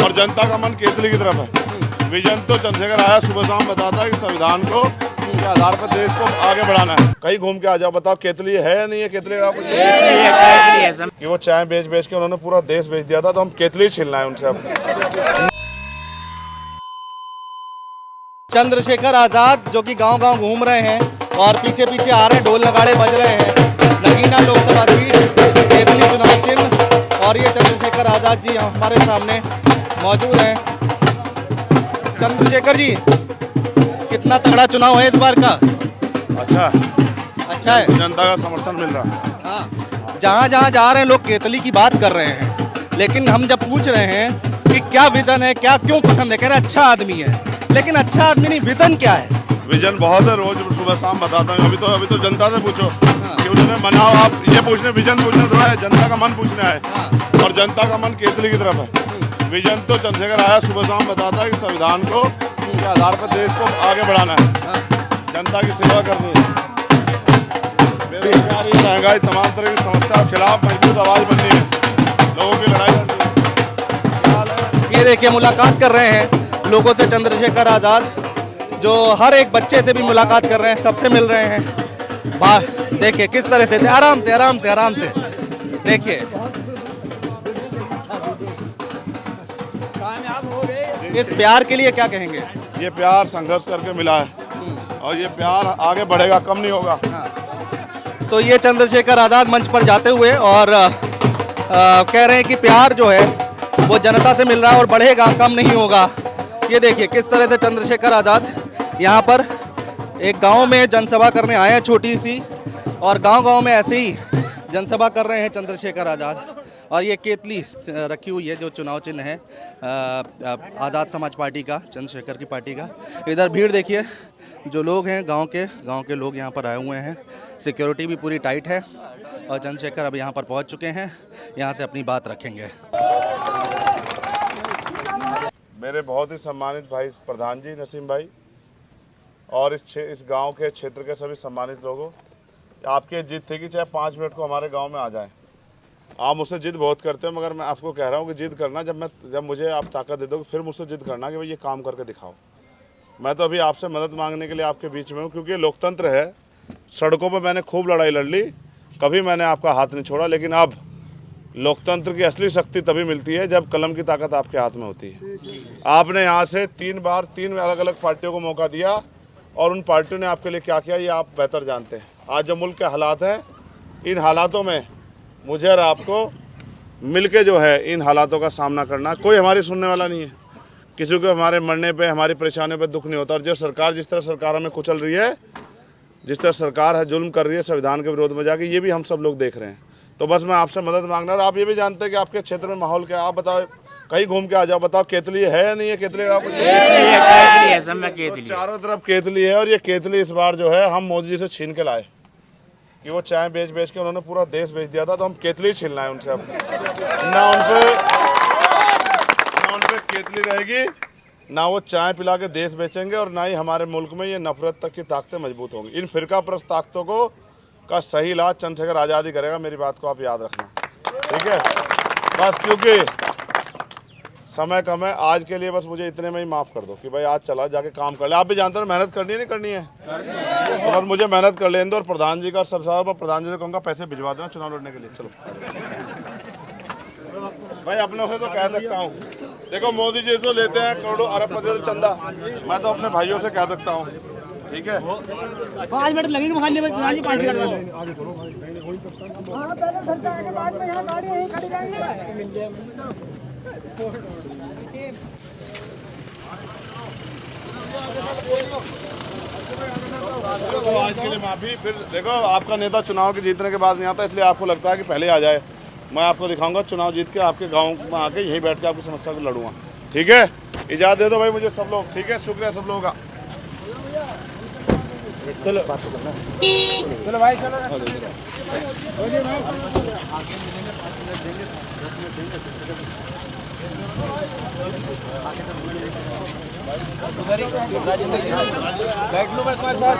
और जनता का मन केतली की तरफ है। विजन तो चंद्रशेखर आजाद सुबह शाम बताता है कि संविधान को के आधार पर देश को आगे बढ़ाना है। कहीं घूम के आ जाओ, बताओ केतली है या नहीं है? केतली का कि वो चाय बेच बेच के उन्होंने पूरा देश बेच दिया था, तो हम केतली छीनना है उनसे अब। चंद्रशेखर आजाद जो कि गांव-गांव घूम रहे हैं और पीछे पीछे आ रहे हैं, ढोल नगाड़े बज रहे हैं। नगीना लोकसभा सीट, केतली चुनाव चिन्ह, और ये चंद्रशेखर आजाद जी हमारे सामने मौजूद हैं। चंद्रशेखर जी, कितना तगड़ा चुनाव है इस बार का? अच्छा है, जनता का समर्थन मिल रहा है। हाँ, जहाँ जहाँ जा रहे हैं लोग केतली की बात कर रहे हैं, लेकिन हम जब पूछ रहे हैं कि क्या विजन है, क्या क्यों पसंद है, कह रहे हैं अच्छा आदमी है। लेकिन अच्छा आदमी नहीं, विजन क्या है? विजन बहुत है, रोज सुबह शाम बताता हूँ। अभी तो जनता से पूछो कि उन्होंने मनाओ। आप ये पूछने, विजन पूछना थोड़ा है, जनता का मन पूछना है। और जनता का मन केतली की तरफ है। विजन तो चंद्रशेखर आजाद सुबह शाम बताता है कि संविधान को के आधार पर देश को आगे बढ़ाना है, जनता की सेवा करनी है। बेरोजगारी, महंगाई, तमाम तरह की समस्या के खिलाफ मजबूत आवाज बननी है, लोगों की लड़ाई लड़नी है। ये देखिए, मुलाकात कर रहे हैं लोगों से चंद्रशेखर आजाद, जो हर एक बच्चे से भी मुलाकात कर रहे हैं, सबसे मिल रहे हैं। बाहर देखिए किस तरह से, आराम से आराम से आराम से देखिए। इस प्यार के लिए क्या कहेंगे? ये प्यार संघर्ष करके मिला है और ये प्यार आगे बढ़ेगा, कम नहीं होगा। तो ये चंद्रशेखर आजाद मंच पर जाते हुए और कह रहे हैं कि प्यार जो है वो जनता से मिल रहा है और बढ़ेगा, कम नहीं होगा। ये देखिए किस तरह से चंद्रशेखर आजाद यहाँ पर एक गांव में जनसभा करने आए हैं, छोटी सी, और गांव-गांव में ऐसे ही जनसभा कर रहे हैं चंद्रशेखर आजाद। और ये केतली रखी हुई है जो चुनाव चिन्ह है आज़ाद समाज पार्टी का, चंद्रशेखर की पार्टी का। इधर भीड़ देखिए, जो लोग हैं गांव के लोग यहाँ पर आए हुए हैं। सिक्योरिटी भी पूरी टाइट है और चंद्रशेखर अब यहाँ पर पहुँच चुके हैं, यहाँ से अपनी बात रखेंगे। मेरे बहुत ही सम्मानित भाई प्रधान जी नसीम भाई और इस गांव के क्षेत्र के सभी सम्मानित लोगों, आपकी जिद थी कि चाहे 5 मिनट को हमारे गांव में आ जाएं। आप मुझसे जिद बहुत करते हो, मगर मैं आपको कह रहा हूं कि जिद करना जब मुझे आप ताकत दे दोगे, फिर मुझसे जिद करना कि भाई ये काम करके दिखाओ। मैं तो अभी आपसे मदद मांगने के लिए आपके बीच में हूँ, क्योंकि लोकतंत्र है। सड़कों पर मैंने खूब लड़ाई लड़ ली, कभी मैंने आपका हाथ नहीं छोड़ा, लेकिन अब लोकतंत्र की असली शक्ति तभी मिलती है जब कलम की ताकत आपके हाथ में होती है। आपने यहाँ से 3 बार 3 अलग अलग पार्टियों को मौका दिया और उन पार्टियों ने आपके लिए क्या किया ये आप बेहतर जानते हैं। आज जो मुल्क के हालात हैं, इन हालातों में मुझे और आपको मिलके जो है इन हालातों का सामना करना। कोई हमारी सुनने वाला नहीं है, किसी को हमारे मरने पे, हमारी परेशानियों पे दुख नहीं होता। और जो सरकार जिस तरह सरकार हमें कुचल रही है, जिस तरह सरकार है जुल्म कर रही है संविधान के विरोध में जाके, ये भी हम सब लोग देख रहे हैं। तो बस मैं आपसे मदद मांगना। और आप ये भी जानते हैं कि आपके क्षेत्र में माहौल क्या है। आप बताओ, कहीं घूम के आ जाओ, बताओ केतली है या नहीं है? केतली का चारों तरफ केतली है। और ये केतली इस बार जो है हम मोदी जी से छीन के लाए कि वो चाय बेच बेच के उन्होंने पूरा देश बेच दिया था, तो हम केतली छीनना है उनसे अब। ना उनपे केतली रहेगी, ना वो चाय पिला के देश बेचेंगे, और ना ही हमारे मुल्क में ये नफरत तक की ताकतें मजबूत होंगी। इन फिरका परस्त ताकतों को का सही इलाज चंद्रशेखर आजाद ही करेगा। मेरी बात को आप याद रखना, ठीक है? बस क्योंकि समय कम है आज के लिए, बस मुझे इतने में ही माफ़ कर दो कि भाई आज चला जाके काम कर ले। आप भी जानते हो मेहनत करनी है, नहीं करनी है, तो बस मुझे मेहनत कर लेने दो। और प्रधान जी का सब सारा प्रधान जी को कहूँगा पैसे भिजवा देना चुनाव लड़ने के लिए। चलो भाई, अपनों से तो कह सकता हूँ, देखो मोदी जी तो लेते हैं करोड़ों अरबपति से चंदा, मैं तो अपने भाइयों से कह सकता हूँ, ठीक है? 5 मिनट लगेंगे खाने में, पार्टी तो आज के लिए माफी। फिर देखो, आपका नेता चुनाव के जीतने के बाद नहीं आता, इसलिए आपको लगता है कि पहले आ जाए। मैं आपको दिखाऊंगा चुनाव जीत के आपके गांव में आके यहीं बैठ के आपकी समस्या को लड़ूंगा, ठीक है? इजाज़त दे दो भाई मुझे सब लोग, ठीक है? शुक्रिया सब लोगों का। चलो बात करना, चलो भाई चलो। बैठ लो तुम्हारे साथ।